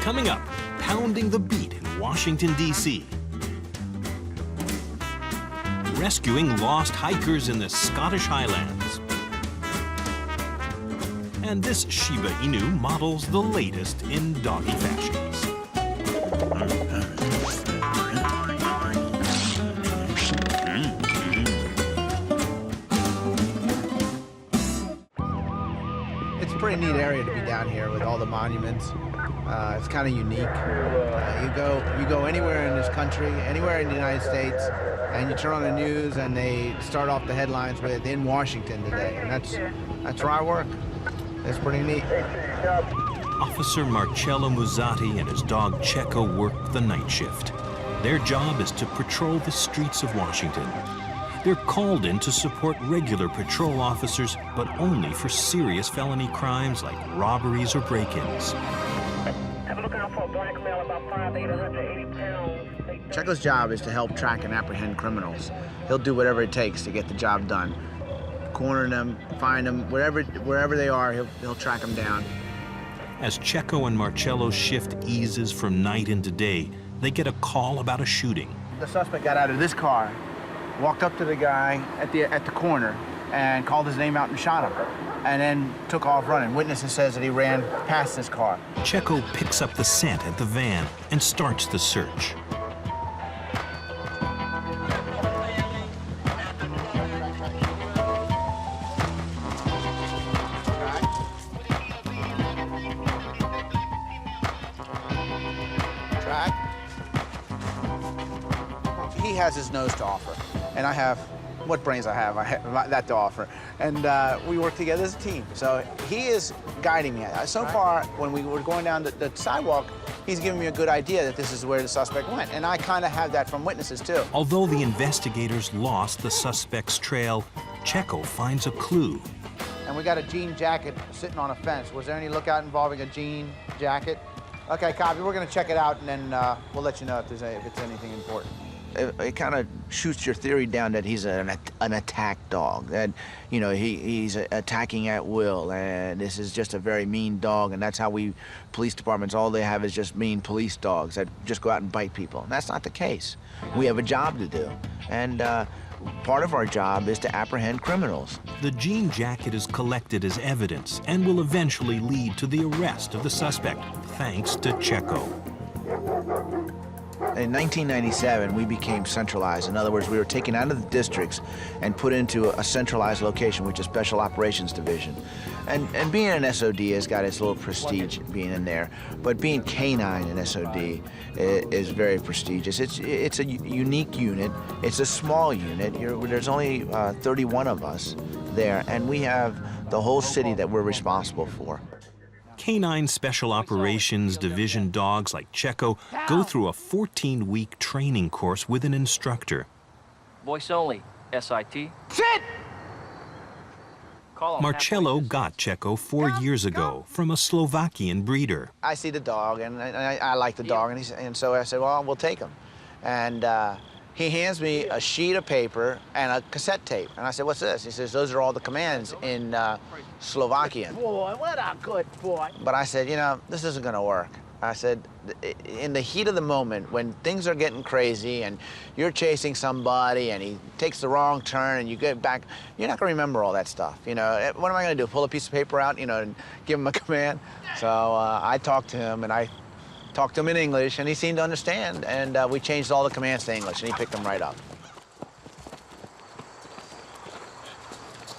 Coming up, pounding the beat in Washington, D.C. Rescuing lost hikers in the Scottish Highlands. And this Shiba Inu models the latest in doggy fashions. It's a pretty neat area to be down here with all the monuments. It's kind of unique. You go anywhere in this country, anywhere in the United States, and you turn on the news and they start off the headlines with "in Washington today," and that's where I work. It's pretty neat. Officer Marcello Muzzati and his dog Czecho work the night shift. Their job is to patrol the streets of Washington. They're called in to support regular patrol officers, but only for serious felony crimes like robberies or break-ins. Have a look out for a black male about 5'8", 180 pounds. Czecho's job is to help track and apprehend criminals. He'll do whatever it takes to get the job done. Corner them, find them, wherever they are, he'll track them down. As Czecho and Marcello's shift eases from night into day, they get a call about a shooting. The suspect got out of this car, walked up to the guy at the corner, and called his name out and shot him, and then took off running. Witnesses says that he ran past this car. Czecho picks up the scent at the van and starts the search. He has his nose to offer, and I have what brains I have that to offer. And we work together as a team. So he is guiding me. So far, when we were going down the sidewalk, he's giving me a good idea that this is where the suspect went. And I kind of have that from witnesses, too. Although the investigators lost the suspect's trail, Czecho finds a clue. And we got a jean jacket sitting on a fence. Was there any lookout involving a jean jacket? Okay, copy. We're going to check it out, and then we'll let you know if it's anything important. It kind of shoots your theory down that he's an attack dog, that, you know, he's attacking at will, and this is just a very mean dog, and that's how police departments, all they have is just mean police dogs that just go out and bite people. And that's not the case. We have a job to do, and part of our job is to apprehend criminals. The jean jacket is collected as evidence and will eventually lead to the arrest of the suspect, thanks to Czecho. In 1997, we became centralized. In other words, we were taken out of the districts and put into a centralized location, which is Special Operations Division. And being an SOD has got its little prestige being in there, but being canine in SOD is very prestigious. It's a unique unit. It's a small unit. There's only 31 of us there, and we have the whole city that we're responsible for. Canine Special Operations Division dogs like Czecho go through a 14-week training course with an instructor. Voice only, SIT. Sit! Marcello got Czecho 4 years ago from a Slovakian breeder. I see the dog, and I like the dog, and so I said, well, we'll take him. And he hands me a sheet of paper and a cassette tape. And I said, what's this? He says, those are all the commands in Slovakian. Boy, what a good boy. But I said, you know, this isn't gonna work. I said, in the heat of the moment, when things are getting crazy and you're chasing somebody and he takes the wrong turn and you get back, you're not gonna remember all that stuff. You know, what am I gonna do? Pull a piece of paper out, you know, and give him a command? So I talked to him, and I talked to him in English, and he seemed to understand, and we changed all the commands to English, and he picked them right up.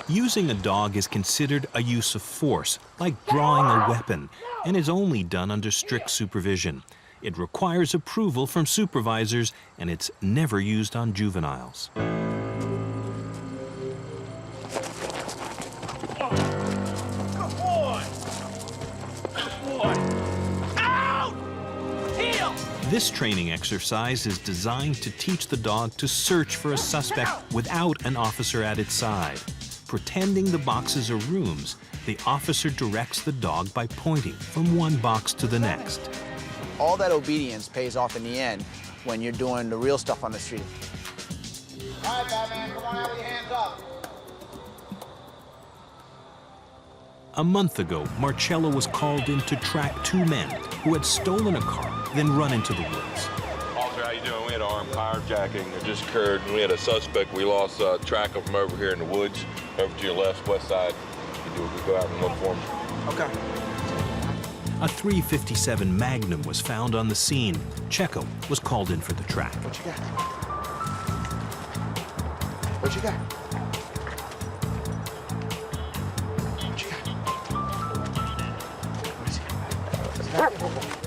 Using a dog is considered a use of force, like drawing a weapon, and is only done under strict supervision. It requires approval from supervisors, and it's never used on juveniles. This training exercise is designed to teach the dog to search for a suspect without an officer at its side. Pretending the boxes are rooms, the officer directs the dog by pointing from one box to the next. All that obedience pays off in the end when you're doing the real stuff on the street. All right, Batman, come on out with your hands up. A month ago, Marcello was called in to track two men who had stolen a car, then run into the woods. Officer, how you doing? We had an armed carjacking that just occurred, and we had a suspect. We lost track of him over here in the woods, over to your left, west side. We go out and look for him. Okay. A .357 Magnum was found on the scene. Czecho was called in for the track. What you got? What you got?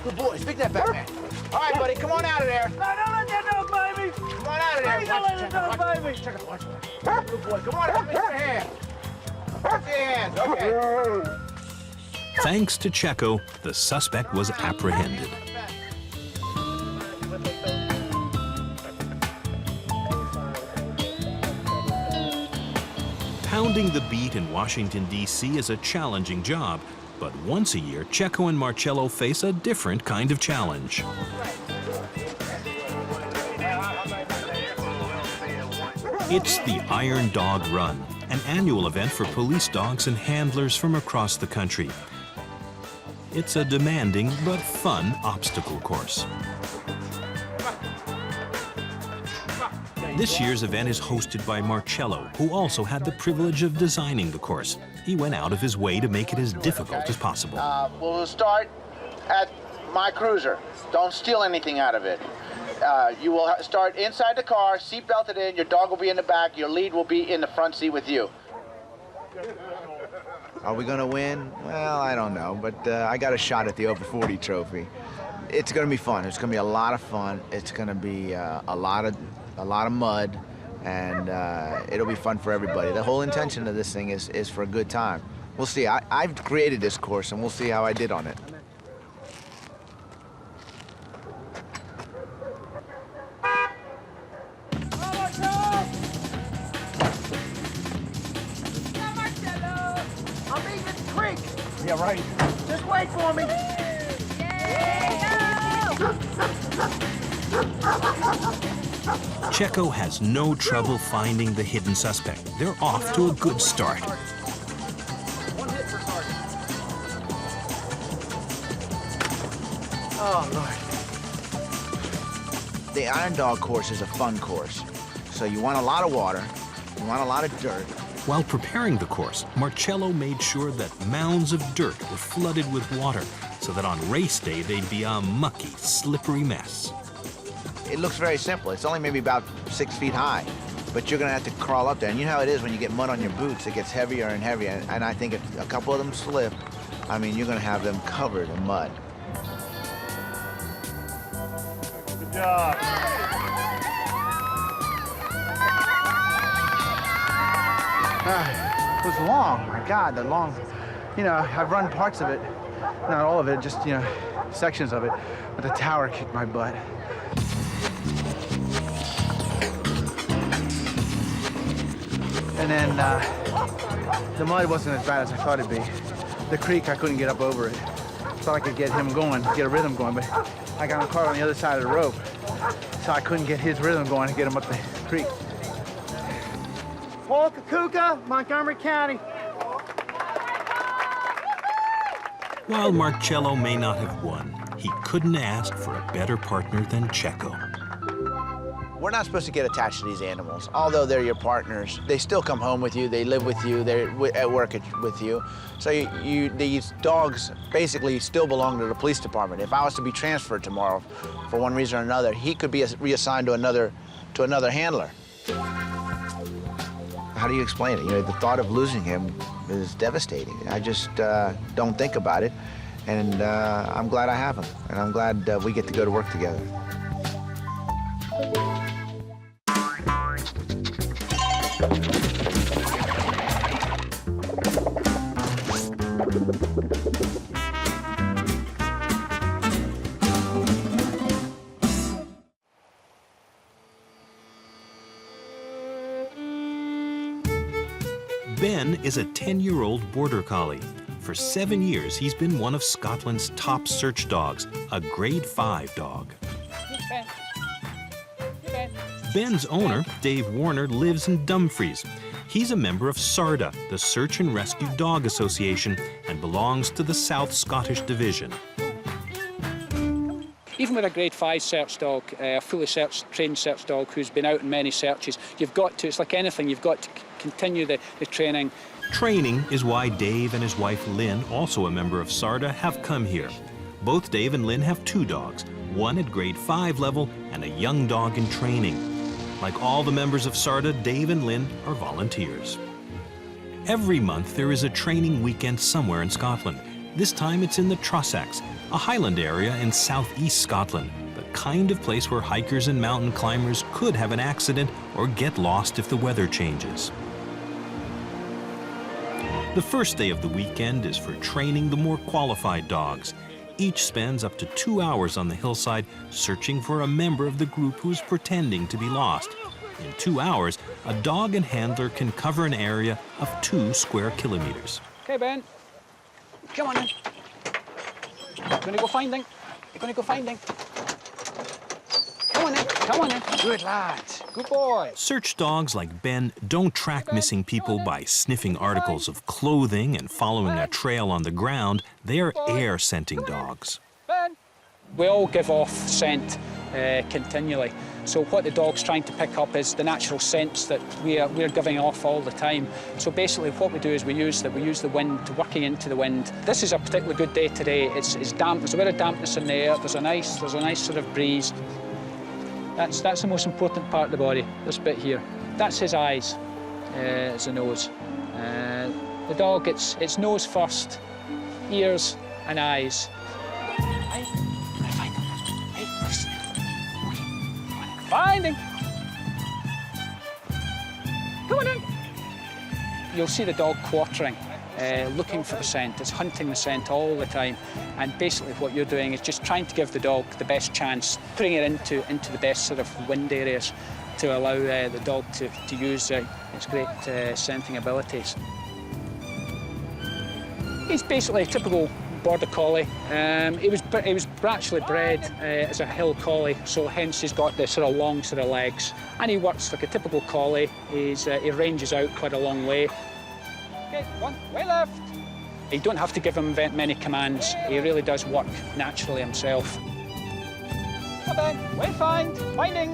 Good boy, stick that back, man. All right, buddy, come on out of there. No, don't let that dog bite me. Come on out of there. Don't let that dog bite me. Check it, watch it. Good boy, come on out. Lift your hands. Lift your hands, okay. Thanks to Czecho, the suspect was apprehended. Pounding the beat in Washington, D.C. is a challenging job, but once a year, Czecho and Marcello face a different kind of challenge. It's the Iron Dog Run, an annual event for police dogs and handlers from across the country. It's a demanding but fun obstacle course. This year's event is hosted by Marcello, who also had the privilege of designing the course. He went out of his way to make it as difficult as possible. We'll start at my cruiser. Don't steal anything out of it. You will start inside the car, seat belted in, your dog will be in the back, your lead will be in the front seat with you. Are we gonna win? Well, I don't know, but I got a shot at the over 40 trophy. It's gonna be fun. It's gonna be a lot of fun. It's gonna be a lot of mud, and it'll be fun for everybody. The whole intention of this thing is for a good time. We'll see. I've created this course, and we'll see how I did on it. I'm eating the creek. Yeah, right. Just wait for me. Czecho has no trouble finding the hidden suspect. They're off to a good start. Oh, Lord. The Iron Dog course is a fun course. So you want a lot of water, you want a lot of dirt. While preparing the course, Marcello made sure that mounds of dirt were flooded with water so that on race day they'd be a mucky, slippery mess. It looks very simple. It's only maybe about 6 feet high, but you're gonna have to crawl up there. And you know how it is when you get mud on your boots, it gets heavier and heavier. And I think if a couple of them slip, I mean, you're gonna have them covered in mud. Good job. It was long, my God, the long, you know, I've run parts of it, not all of it, just, you know, sections of it, but the tower kicked my butt. And then the mud wasn't as bad as I thought it'd be. The creek, I couldn't get up over it. Thought I could get him going, get a rhythm going, but I got a car on the other side of the rope, so I couldn't get his rhythm going and get him up the creek. Paul Kakuka, Montgomery County. While Marcello may not have won, he couldn't ask for a better partner than Czecho. We're not supposed to get attached to these animals. Although they're your partners, they still come home with you, they live with you, they're at work with you. So these dogs basically still belong to the police department. If I was to be transferred tomorrow for one reason or another, he could be reassigned to another handler. How do you explain it? You know, the thought of losing him is devastating. I just don't think about it, and I'm glad I have him, and I'm glad we get to go to work together. Ben is a 10-year-old border collie. For 7 years, he's been one of Scotland's top search dogs, a grade 5 dog. Ben's owner, Dave Warner, lives in Dumfries. He's a member of SARDA, the Search and Rescue Dog Association, and belongs to the South Scottish Division. Even with a grade 5 search dog, a fully trained search dog who's been out in many searches, you've got to, it's like anything, you've got to continue the training. Training is why Dave and his wife Lynn, also a member of SARDA, have come here. Both Dave and Lynn have 2 dogs, one at grade 5 level and a young dog in training. Like all the members of SARDA, Dave and Lynn are volunteers. Every month there is a training weekend somewhere in Scotland. This time it's in the Trossachs, a highland area in southeast Scotland, the kind of place where hikers and mountain climbers could have an accident or get lost if the weather changes. The first day of the weekend is for training the more qualified dogs. Each spends up to 2 hours on the hillside searching for a member of the group who's pretending to be lost. In 2 hours, a dog and handler can cover an area of 2 square kilometers. Okay, Ben, come on in. You're going to go finding. You're going to go finding. Come on in, come on in. Good lad, good boy. Search dogs like Ben don't track missing people by sniffing articles of clothing and following a trail on the ground. They are air scenting dogs. Ben. We all give off scent continually. So what the dog's trying to pick up is the natural scents that we're giving off all the time. So basically what we do is we use the wind, working into the wind. This is a particularly good day today. It's damp, there's a bit of dampness in the air, there's a nice sort of breeze. That's the most important part of the body, this bit here. That's his eyes, it's the nose. The dog, it's nose first, ears and eyes. Find him! Come on in! You'll see the dog quartering, looking for the scent. It's hunting the scent all the time. And basically what you're doing is just trying to give the dog the best chance, putting it into the best sort of wind areas to allow the dog to use its great scenting abilities. He's basically a typical Border Collie. He was actually bred as a hill collie, so hence he's got the sort of long sort of legs. And he works like a typical collie. He ranges out quite a long way. Okay, one, way left. You don't have to give him many commands. He really does work naturally himself. Come on, way finding.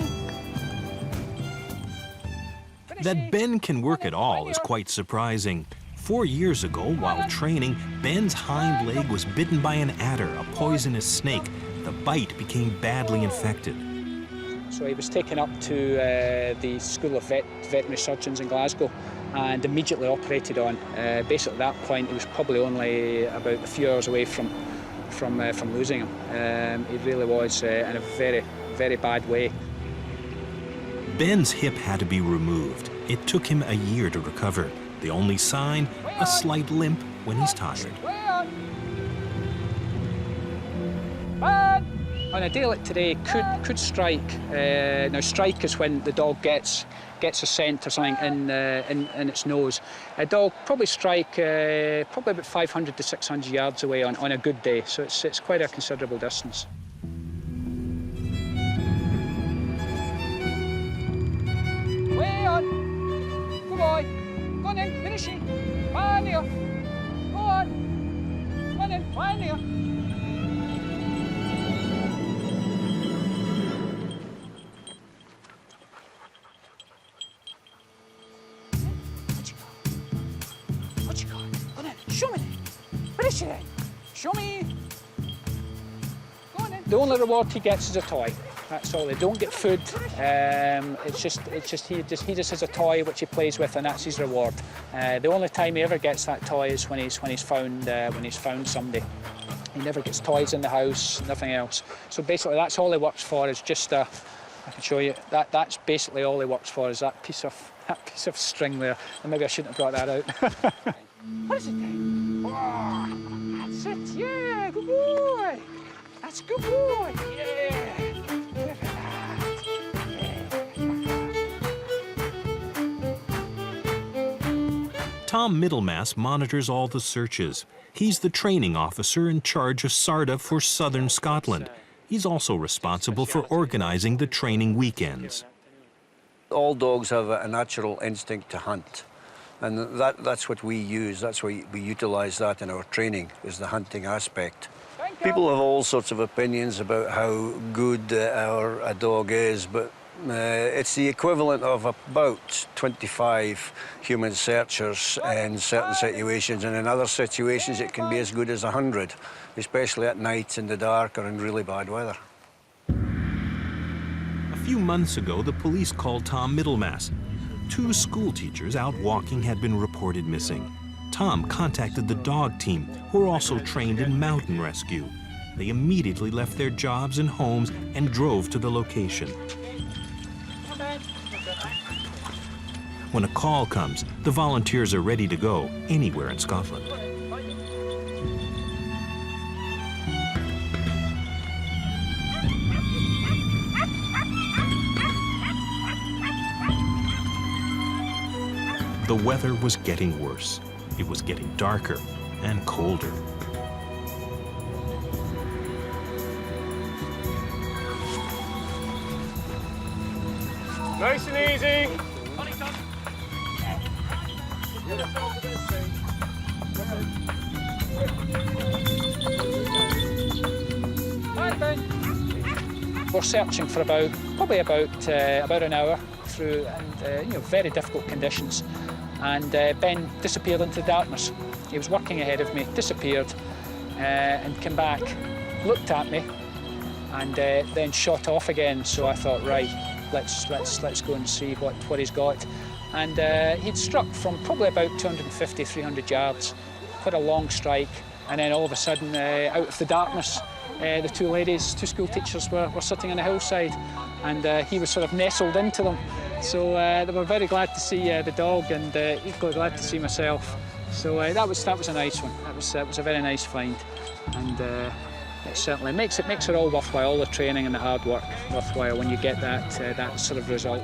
That Ben can work at all is quite surprising. 4 years ago, while training, Ben's hind leg was bitten by an adder, a poisonous snake. The bite became badly infected. So he was taken up to the School of Veterinary Surgeons in Glasgow and immediately operated on. Basically at that point, he was probably only about a few hours away from losing him. He really was in a very, very bad way. Ben's hip had to be removed. It took him a year to recover. The only sign, a slight limp when he's tired. On a day like today, could strike. Now, strike is when the dog gets a scent or something in its nose. A dog probably strike probably about 500 to 600 yards away on a good day, so it's quite a considerable distance. Way on! Good boy! Go on in, finish it! Fine here! Go on! Go on in, fine here! What you got? Go on in, show me! Finish it! Show me! Go on in! The only reward he gets is a toy. That's all. They don't get food. He just has a toy which he plays with, and that's his reward. The only time he ever gets that toy is when he's found somebody. He never gets toys in the house, nothing else. So basically, that's all he works for. Is just I can show you that. That's basically all he works for. Is that piece of string there. And maybe I shouldn't have brought that out. What is it then? Oh, that's it. Yeah, good boy. That's good boy. Yeah. Tom Middlemass monitors all the searches. He's the training officer in charge of SARDA for southern Scotland. He's also responsible for organizing the training weekends. All dogs have a natural instinct to hunt. And that's what we use. That's why we utilize that in our training, is the hunting aspect. People have all sorts of opinions about how good a dog is, but it's the equivalent of about 25 human searchers in certain situations, and in other situations it can be as good as 100, especially at night in the dark or in really bad weather. A few months ago, the police called Tom Middlemass. 2 school teachers out walking had been reported missing. Tom contacted the dog team, who are also trained in mountain rescue. They immediately left their jobs and homes and drove to the location. When a call comes, the volunteers are ready to go anywhere in Scotland. The weather was getting worse. It was getting darker and colder. Nice and easy. We're searching for probably about an hour through, and very difficult conditions. And Ben disappeared into the darkness. He was working ahead of me, disappeared, and came back, looked at me, and then shot off again. So I thought, right, let's go and see what he's got. And he'd struck from probably about 250, 300 yards, quite a long strike. And then all of a sudden, out of the darkness, the 2 ladies, 2 school teachers were sitting on a hillside, and he was sort of nestled into them. So they were very glad to see the dog, and equally glad to see myself. So that was a nice one. That was a very nice find, and it certainly makes it all worthwhile. All the training and the hard work worthwhile when you get that sort of result.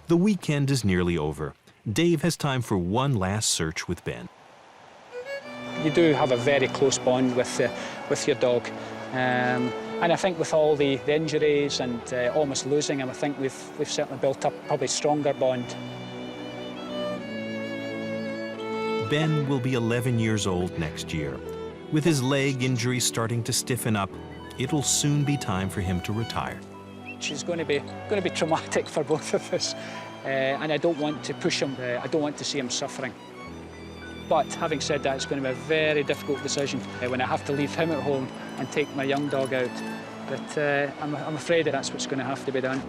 The weekend is nearly over. Dave has time for one last search with Ben. You do have a very close bond with your dog. And I think with all the injuries and almost losing him, I think we've certainly built up probably a stronger bond. Ben will be 11 years old next year. With his leg injury starting to stiffen up, it'll soon be time for him to retire. It's going to be traumatic for both of us, and I don't want to push him. I don't want to see him suffering. But having said that, it's going to be a very difficult decision when I have to leave him at home and take my young dog out. But I'm afraid that's what's going to have to be done.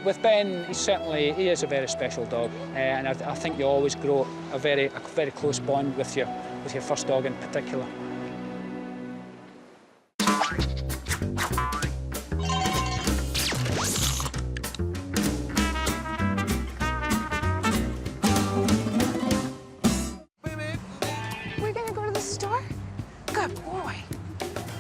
With Ben, he is a very special dog, and I think you always grow a very close bond with your first dog in particular.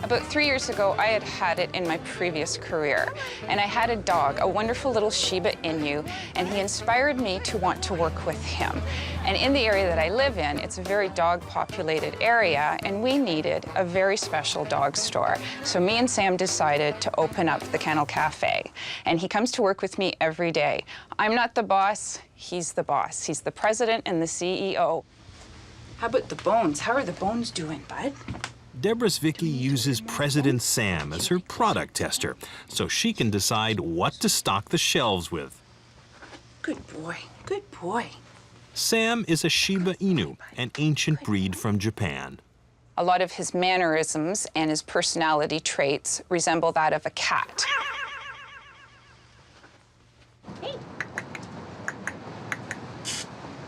About 3 years ago, I had it in my previous career, and I had a dog, a wonderful little Shiba Inu, and he inspired me to want to work with him. And in the area that I live in, it's a very dog-populated area, and we needed a very special dog store. So me and Sam decided to open up the Kennel Cafe, and he comes to work with me every day. I'm not the boss, he's the boss. He's the president and the CEO. How about the bones? How are the bones doing, bud? Deborah's Vicky uses President Sam as her product tester, so she can decide what to stock the shelves with. Good boy, good boy. Sam is a Shiba Inu, an ancient breed from Japan. A lot of his mannerisms and his personality traits resemble that of a cat.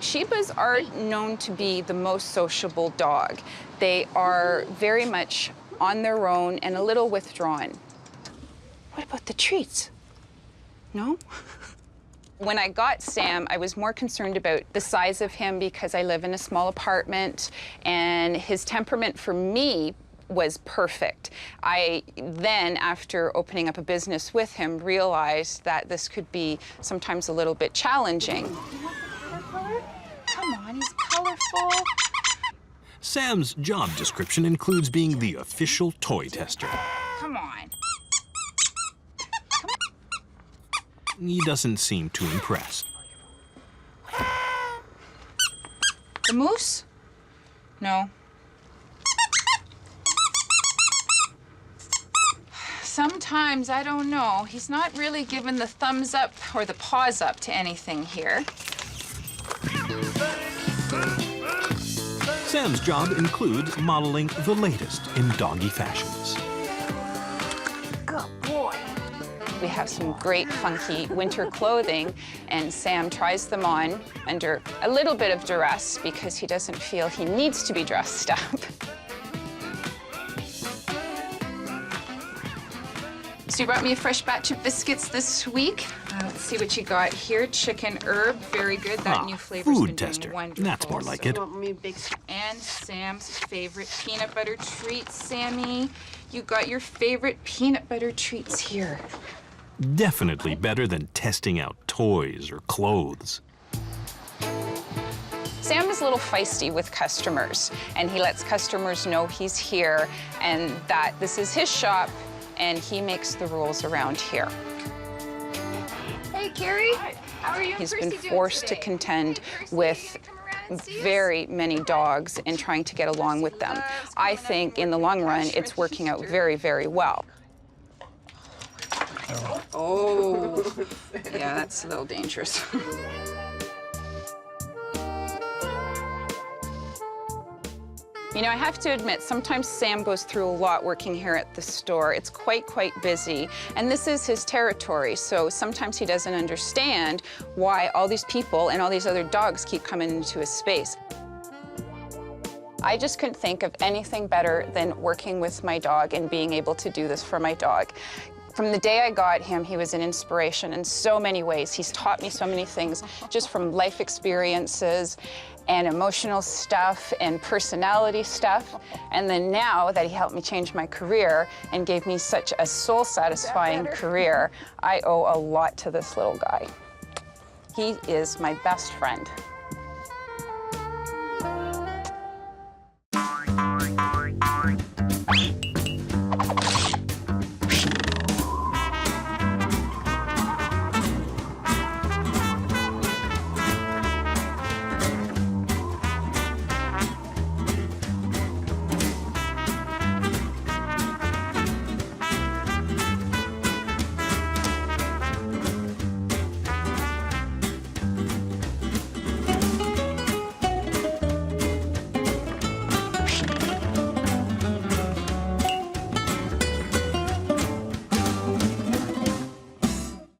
Shibas are known to be the most sociable dog. They are very much on their own and a little withdrawn. What about the treats? No? When I got Sam, I was more concerned about the size of him because I live in a small apartment, and his temperament for me was perfect. I then, after opening up a business with him, realized that this could be sometimes a little bit challenging. Come on, he's colorful. Sam's job description includes being the official toy tester. Come on. he doesn't seem too impressed. The moose? No. Sometimes, I don't know. He's not really giving the thumbs up or the paws up to anything here. Sam's job includes modeling the latest in doggy fashions. Good boy. We have some great funky winter clothing, and Sam tries them on under a little bit of duress because he doesn't feel he needs to be dressed up. So you brought me a fresh batch of biscuits this week. Let's see what you got here. Chicken herb, very good. That new flavor's food been tester. doing wonderful. That's more like it. And Sam's favorite peanut butter treats. Sammy, you got your favorite peanut butter treats here. Definitely better than testing out toys or clothes. Sam is a little feisty with customers, and he lets customers know he's here and that this is his shop, and he makes the rules around here. Hey, Carrie. How are you? He's been forced to contend with very many dogs and trying to get along with them. I think in the long run, it's working out very, very well. Oh, yeah, that's a little dangerous. You know, I have to admit, sometimes Sam goes through a lot working here at the store. It's quite busy, and this is his territory, so sometimes he doesn't understand why all these people and all these other dogs keep coming into his space. I just couldn't think of anything better than working with my dog and being able to do this for my dog. From the day I got him, he was an inspiration in so many ways. He's taught me so many things just from life experiences and emotional stuff and personality stuff. And then now that he helped me change my career and gave me such a soul-satisfying career, I owe a lot to this little guy. He is my best friend.